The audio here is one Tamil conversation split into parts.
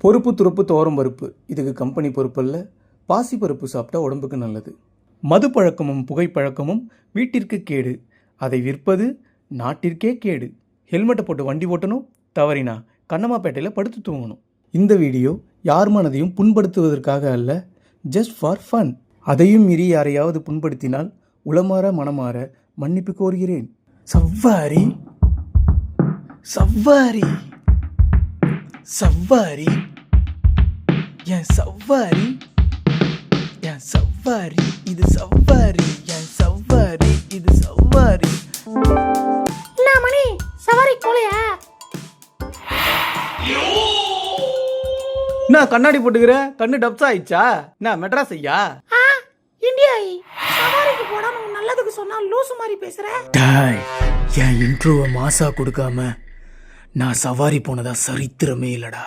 பொறுப்பு துறப்பு தோரம் பருப்பு இதுக்கு கம்பெனி பொறுப்பு இல்லை. பாசி பருப்பு சாப்பிட்டா உடம்புக்கு நல்லது. மது பழக்கமும் புகைப்பழக்கமும் வீட்டிற்கு கேடு, அதை விற்பது நாட்டிற்கே கேடு. ஹெல்மெட்டை போட்டு வண்டி ஓட்டணும், தவறினா கண்ணம்மாப்பேட்டையில் படுத்து தூங்கணும். இந்த வீடியோ யார் மனதையும் புண்படுத்துவதற்காக அல்ல, ஜஸ்ட் ஃபார் ஃபன். அதையும் மீறி யாரையாவது புண்படுத்தினால் உளமாற மனமாற மன்னிப்பு கோருகிறேன். சவ்வாரி சவ்வாரி சவ்வாரி என் சவ்வாரி என் சவ்வாரி இது சவ்வாரி என் சவ்வாரி இது சவ்வாரி. என்ன மணி சவாரி போலையா? என்ன கண்ணாடி போட்டுக்கிற? கண்ணு டப்ஸ் ஆயிடுச்சா? என்ன மெட்ராஸ் ஐயா? இந்தியா சவாரிக்கு போடாம நல்லதுக்கு சொன்னா லூசு மாதிரி பேசுற. டாய், என் இன்ட்ரோவை மாசா கொடுக்காம நான் சவாரி போனதா சரித்திரமே இல்லடா.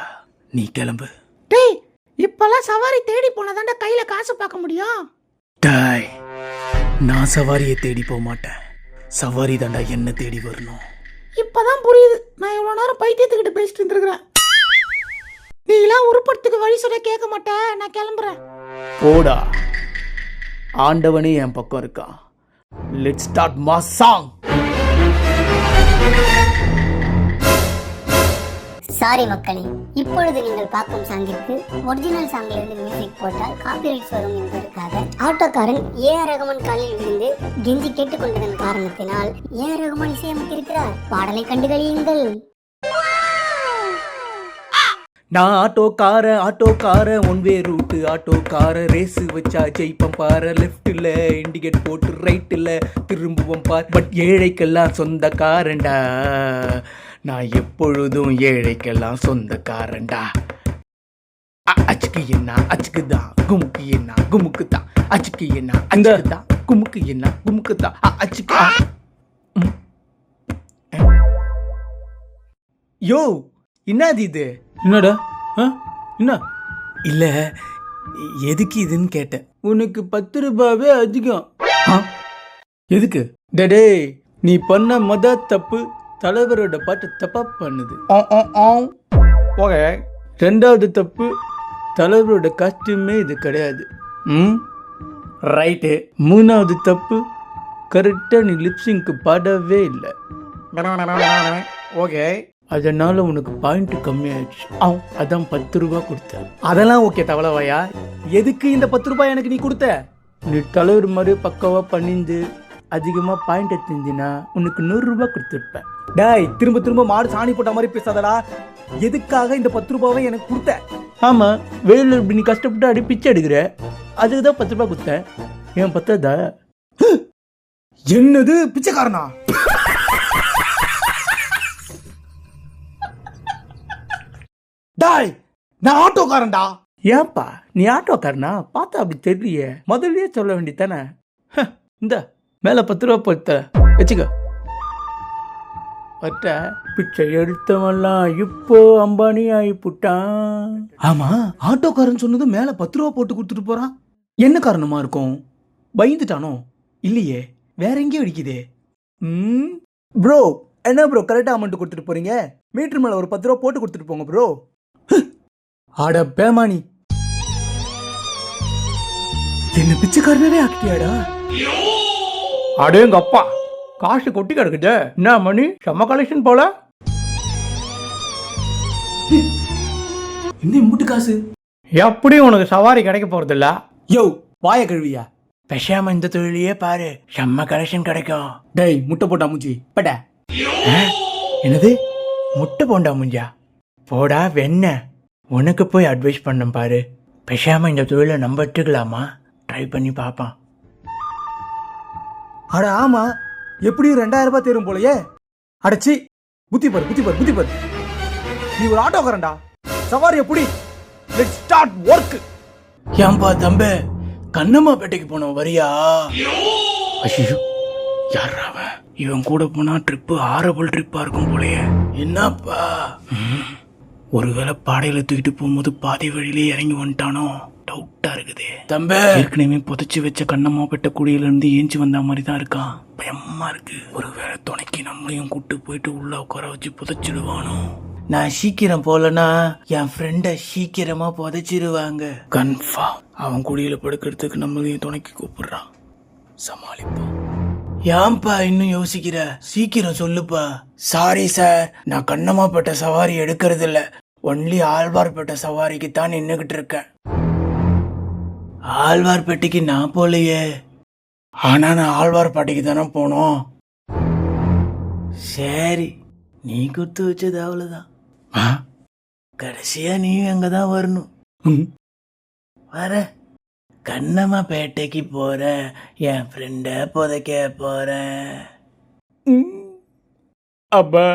நீ கிளம்பு. டேய், இப்பெல்லாம் சவாரி தேடி போனதாண்டா கையில காசு பார்க்க முடியும். டாய், நான் சவாரியை தேடி போக மாட்டேன், சவாரி தாண்டா என்ன தேடி வரணும். இப்பதான் புரியுது, நான் இவ்வளவு நேரம் பைத்தியத்துக்கிட்ட பேசிட்டு இருந்திருக்கிறேன். நீ எல்லாம் உருப்படத்துக்கு வழி சொல்ல கேட்க மாட்டேன், நான் கிளம்புறேன். போடா, ஆண்டவனே என் பக்கம் இருக்கான். Let's start mass song. Sorry மக்களே, இப்பொழுது நீங்கள் பார்க்கும் சாங்கிற்கு ஒரிஜினல் சாங்கில் இருந்து மியூசிக் போட்டால் காப்பிரைட்ஸ் வரும் என்பதற்காக ஆட்டோக்காரன் ஏஆர் ரகுமான் காலில் விழுந்து கெஞ்சி கேட்டுக்கொண்டதன் காரணத்தினால் ஏஆர் ரகுமான் இசையமைத்திருக்கிறார். பாடலை கண்டுகளியுங்கள். நான் ஆட்டோக்கார ஒன்வே ரூட்டு ஆட்டோக்கார ரேஸு வச்சா ஜெயிப்பம் பாரு. லெஃப்ட்ல இண்டிகேட் போட்டு ரைட்டில் திரும்புவோம் பார். பட் ஏழைக்கெல்லாம் சொந்தக்காரன்டா, நான் எப்பொழுதும் ஏழைக்கெல்லாம் சொந்தக்காரன்டா. அச்சுக்கு என்ன அச்சுக்கு தான், குமுக்கு என்ன குமுக்கு தான், அச்சுக்கு என்ன அச்சுக்கு தான், குமுக்கு என்ன குமுக்கு தான், அச்சுக்கு. யோ, என்னது இது? என்னடா? என்ன இல்ல, எதுக்கு இதுன்னு கேட்டேன். உனக்கு 10 ரூபாவே அதிகம். எதுக்கு? டே, நீ பண்ண தப்பு தலைவரோட பாட்டு தப்பா பண்ணுது. ஓகே, 2வது தப்பு தலைவரோட காஸ்டியூமே இது கிடையாது. ரைட்டு. 3வது தப்பு கரெக்டா நீ லிப்சிங்க்கு பாடவே இல்லை. ஓகே, அதனால உனக்கு பாயிண்ட் கம்மியாயிடுச்சு. அதான் 10 ரூபா கொடுத்தேன். அதெல்லாம் ஓகே தவளவாயா, எதுக்கு இந்த 10 ரூபாய் எனக்கு நீ கொடுத்த? நீ தலைவர் மாதிரி பக்காவா பண்ணிந்து அதிகமா பாயிண்ட் எடுத்திருந்தீனா உனக்கு 100 ரூபாய் கொடுத்துருப்பேன். டாய், திரும்ப திரும்ப மாடு சாணி போட்ட மாதிரி பேசாதடா. எதுக்காக இந்த 10 ரூபாவை எனக்கு கொடுத்த? ஆமா, வெயில இப்படி நீ கஷ்டப்பட்டு அடி பிச்சை எடுக்கிற, அதுக்கு தான் 10 ரூபாய் கொடுத்தேன். ஏன் பத்தாதா? என்னது பிச்சைக்காரனா? டாய், நான் ஆட்டோக்காரன்டா. ஏன்பா நீ ஆட்டோக்காரனா? பார்த்தா அப்படி தெரியலையே, முதல்லயே சொல்ல வேண்டியதானே. இந்த மேல 10 ரூபா போத்த வச்சுக்க. பட்ட பிச்சை எடுத்தவெல்லாம் இப்போ அம்பானி ஆயிப்புட்டான். ஆமா, ஆட்டோக்காரன் சொன்னது மேல 10 ரூபா போட்டு கொடுத்துட்டு போறான். என்ன காரணமா இருக்கும்? பயந்துட்டானோ? இல்லையே, வேற எங்கேயும் அடிக்குதே. ப்ரோ, என்ன ப்ரோ கரெக்டா அமௌண்ட் கொடுத்துட்டு போறீங்க? மீட்டர் மேல ஒரு 10 ரூபா போட்டு கொடுத்துட்டு போங்க ப்ரோ. ஆட பேமானி, என்ன பிச்சைக்காரனவே ஆக்கிட்டியாடா? அடேங்க அப்பா, காசு கொட்டி கிடக்குது. என்ன மணி, செம்ம கலெக்ஷன் போல. இந்த முட்டு காசு எப்படி உனக்கு சவாரி கிடைக்க போறது இல்ல? யோ, வாய கழுவியா? பெஷாம இந்த தொழிலையே பாரு, செம்ம கலெக்ஷன் கிடைக்கும். டேய், முட்டை போட்டா மூஞ்சி பட. என்னது முட்டை போண்டா மூஞ்சா? போடா வெண்ண, உனக்கு போய் அட்வைஸ் பண்ண பாரு. பெஷாம இந்த தொழிலை நம்ம எடுத்துக்கலாமா? ட்ரை பண்ணி பாப்பான். அட ஆமா, எப்படியும் 2000 ரூபாய் தேரும் போலயே. அடச்சி, புத்தி பாரு புத்தி பாரு புத்தி பாரு. நீ ஒரு ஆட்டோக்காரன்டா, சவாரி எப்படி? Let's start work. ஏன்பா தம்பே, கண்ணம்மாப்பேட்டைக்கு போனோம் வரியா? ஐயோ, யாரா அவன்? இவன் கூட போனா ட்ரிப்பு ஹாரபிள் ட்ரிப்பா இருக்கும் போலயே. என்னப்பா, ஒருவேளை பாடையில தூக்கிட்டு போகும்போது பாதி வழியிலே இறங்கி வந்துட்டானோ? டவுட்டா இருக்குது. தம்பே, ஏற்கனவே புதைச்சு வச்ச கண்ணம்மாப்பேட்டை குடியில இருந்து ஏஞ்சி வந்த மாதிரி தான் இருக்கான். பயமா இருக்கு. ஒருவேளை துணைக்கு நம்மளையும் கூட்டு போயிட்டு உள்ள உட்கார வச்சு புதைச்சிடுவானோ? நான் சீக்கிரம் போலனா என் ஃப்ரெண்ட சீக்கிரமா புதைச்சிருவாங்க. கன்ஃபார்ம் அவன் குடியில படுக்கிறதுக்கு நம்மளையும் துணைக்கு கூப்பிடுறான். சமாளிப்போம். ஏன்பா இன்னும் யோசிக்கிற? சீக்கிரம் சொல்லுப்பா. சாரி சார், நான் கண்ணமாப்பட்ட சவாரி எடுக்கிறது இல்ல. ஒன்லி ஆழ்வார்பேட்டை சவாரிக்கு தான் நின்னுகிட்டு இருக்கேன். ஆழ்வார்பேட்டைக்கு நான் போலையே. ஆனா நான் ஆழ்வார்பேட்டைக்கு தானே போனோம். சரி, நீ குத்து வச்சது அவ்வளவுதான். கடைசியா நீ அங்கதான் வரணும். வர கண்ணம்மா பேட்டைக்கு போற, என் ஃப்ரெண்ட புதைக்க போறேன். அப்பா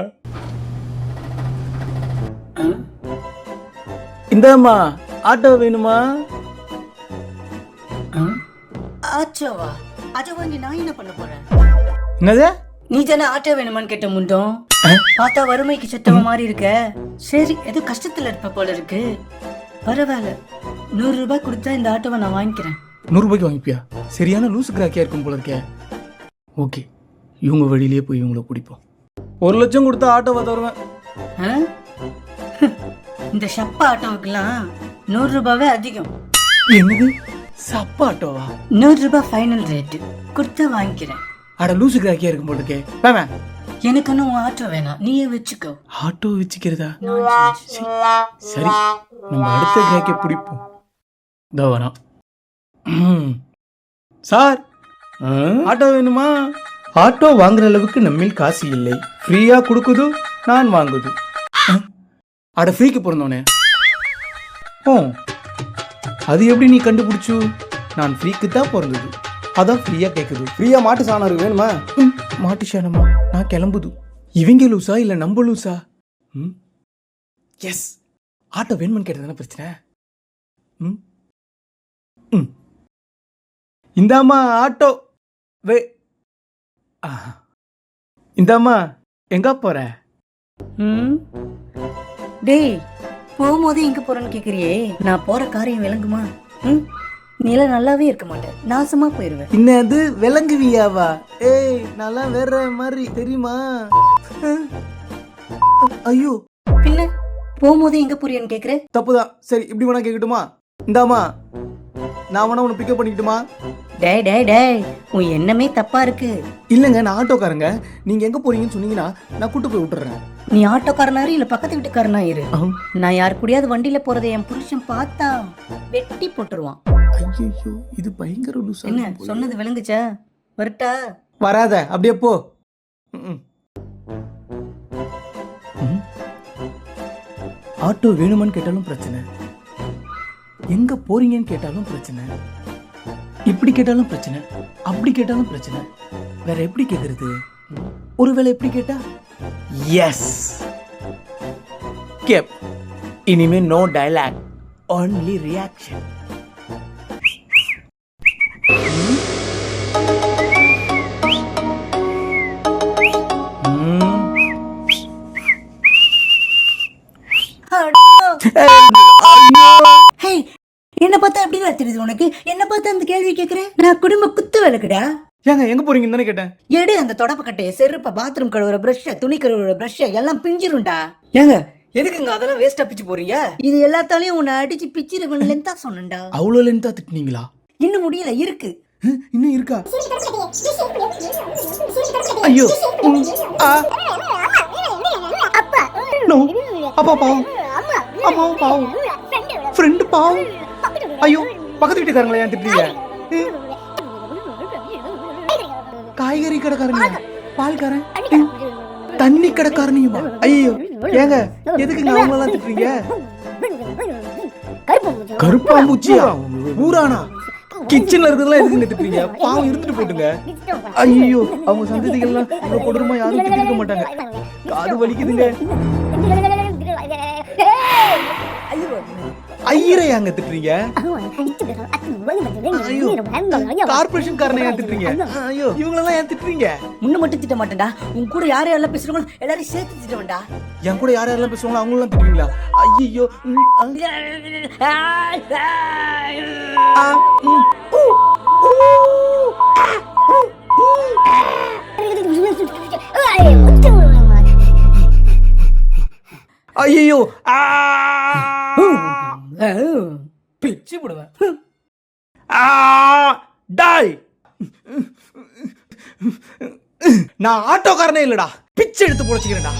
இந்தாம்மா, ஆட்டோ வேணுமா? ஆச்சோவா? அதை வாங்கி நான் என்ன பண்ண போறேன்? என்னது? நீ தானே ஆட்டோ வேணுமான்னு கேட்ட முண்டோம். பார்த்தா வறுமைக்கு செத்தவ மாதிரி இருக்க. சரி, ஏதோ கஷ்டத்துல இருப்ப போல இருக்கு. பரவாயில்ல, 100 ரூபாய் கொடுத்தா இந்த ஆட்டோவை நான் வாங்கிக்கிறேன். 100 ரூபாய்க்கு வாங்கிப்பியா? சரியான லூசு கிராக்கியா இருக்கும் போல இருக்கே. ஓகே, இவங்க வழியிலேயே போய் இவங்கள பிடிப்போம். 1 லட்சம் கொடுத்தா ஆட்டோவை தருவேன். ஆ? இந்த ஷப்பா ஆட்டோவுக்குலாம் 100 ரூபாவே அதிகம். என்னது? சப்பா ஆட்டோவா? 100 ரூபாய் ஃபைனல் ரேட்டு. கொடுத்தா வாங்கிக்கிறேன். அட லூசு கிராக்கியா இருக்கும் போல இருக்கே. வேணா, எனக்கு ஒன்னும் ஆட்டோ வேணாம், நீயே வச்சுக்கோ. ஆட்டோ வச்சுக்கிறதா? Nonsense. சரி, நம்ம அடுத்த கிராக்கை பிடிப்போம். தவறாம். சார், ஆட்டோ வேணுமா? ஆட்டோ வாங்குற அளவுக்கு நம்மில் காசு இல்லை. ஃப்ரீயா கொடுக்குது, நான் வாங்குது. அட ஃப்ரீக்கு பிறந்தோனே. ஓ, அது எப்படி நீ கண்டுபிடிச்சு? நான் ஃப்ரீக்கு தான் பிறந்தது, அதான் ஃப்ரீயா கேக்குது. ஃப்ரீயா மாட்டு சாணம் இருக்கு வேணுமா? மாட்டு சாணமா? நான் கிளம்புது. இவங்க லூசா இல்ல நம்ம லூசா? எஸ், ஆட்டோ வேணுமான்னு கேட்டதான பிரச்சனை. இந்தாமா ஆட்டோ வே. இந்தாமா, எங்க போற? டேய், போகும்போது எங்க போறேன்னு கேக்குறியே, நான் போற காரியம் விளங்குமா? நீ எல்லாம் நல்லாவே இருக்க மாட்டேன், நாசமா போயிருவேன். இன்னது விளங்குவியாவா? ஏய், நல்லா வேற மாதிரி தெரியுமா? ஐயோ, பின்ன போகும்போது எங்க போறியான்னு கேக்குற? தப்புதான். சரி, இப்படி வேணா கேட்கட்டுமா? இந்தாமா, நான் வேணா உன்னை பிக்கப் பண்ணிக்கிட்டுமா? டேய் டேய் டேய், உன் எண்ணமே தப்பா இருக்கு. இல்லங்க, நான் ஆட்டோக்காரங்க. நீங்க எங்க போறீங்கன்னு சொன்னீங்கன்னா நான் கூட்டு போய் விட்டுறேன். நீ ஆட்டோக்காரனாரு இல்ல பக்கத்து வீட்டுக்காரனா இரு. நான் யார் கூடயாவது வண்டியில போறதை என் புருஷன் பார்த்தா வெட்டி போட்டுருவான். ஐயோ, இது பயங்கர லூசா. என்ன சொன்னது விளங்குச்சா? வரட்டா? வராத, அப்படியே போ. ஆட்டோ வேணுமான்னு கேட்டாலும் பிரச்சனை, எங்க போறீங்கன்னு கேட்டாலும் பிரச்சனை, இப்படி கேட்டாலும் பிரச்சனை, அப்படி கேட்டாலும் பிரச்சனை. வேற எப்படி கேக்குறது? ஒருவேளை எப்படி கேட்டா? Escape. இனிமே நோ டயலாக், ஒன்லி ரியாக்ஷன். என்ன பார்த்தா எப்படி தெரியுது உனக்கு? என்ன பார்த்தா அந்த கேள்வி கேக்குறேன்? நான் குடும்ப குத்து விளக்குடா. ஏங்க எங்க போறீங்கன்னு தானே கேட்டேன். எடு அந்த தொடப்ப கட்டைய, செருப்ப, பாத்ரூம் கழுவுற பிரஷ், துணி கழுவுற பிரஷ் எல்லாம் பிஞ்சிரும்டா. ஏங்க எதுக்குங்க அதெல்லாம் வேஸ்டா பிச்சு போறீங்க? இது எல்லாத்தாலையும் உன்னை அடிச்சு பிச்சிருவேன் லென்த்தா சொன்னேன்டா. அவ்வளவு லென்த்தா திட்டுனீங்களா? இன்னும் முடியல, இருக்கு. இன்னும் இருக்கா? ஐயோ, நோ, அப்பா பாவம், அம்மாவும் பாவம், ஃப்ரெண்டு பாவம். ஐயோ, பக்கத்து வீட்டுக்காரங்களா ஏன் திட்டுறீங்க? காய்கறி கடைக்காரங்க, பால்காரன், தண்ணி கடைக்காரனையுமா? ஐயோ, ஏங்க எதுக்குங்க அவங்களெல்லாம் திட்டுறீங்க? கருப்பாம்பூச்சியா? ஊரானா? கிச்சன்ல இருக்கிறதெல்லாம் எதுக்குங்க திட்டுறீங்க? பாவம், இருந்துட்டு போட்டுங்க. ஐயோ, அவங்க சந்ததிகள்லாம் இவ்வளவு கொடூரமா யாரும் திட்டிருக்க மாட்டாங்க. காது வலிக்குதுங்க. ஐயரை ஏங்க திட்டுறீங்க? ஐயோ, கார்பரேஷன் காரனை ஏன் திட்டுறீங்க? ஐயோ, இவங்களெல்லாம் ஏன் திட்டுறீங்க? முன்ன மட்டும் திட்ட மாட்டேன்டா, உன் கூட யார் யாரெல்லாம் பேசுறாங்களோ எல்லாரையும் சேர்த்து திட்டுவேன்டா. என் கூட யார் யாரெல்லாம் பேசுவாங்களோ அவங்களெல்லாம் திட்டுவீங்களா? ஐயோ, ஐயோ பிச்சு போடுவேன். டாய், நான் ஆட்டோக்காரனே இல்லடா, பிச்சு எடுத்து பொழைச்சிக்கிறேன்டா.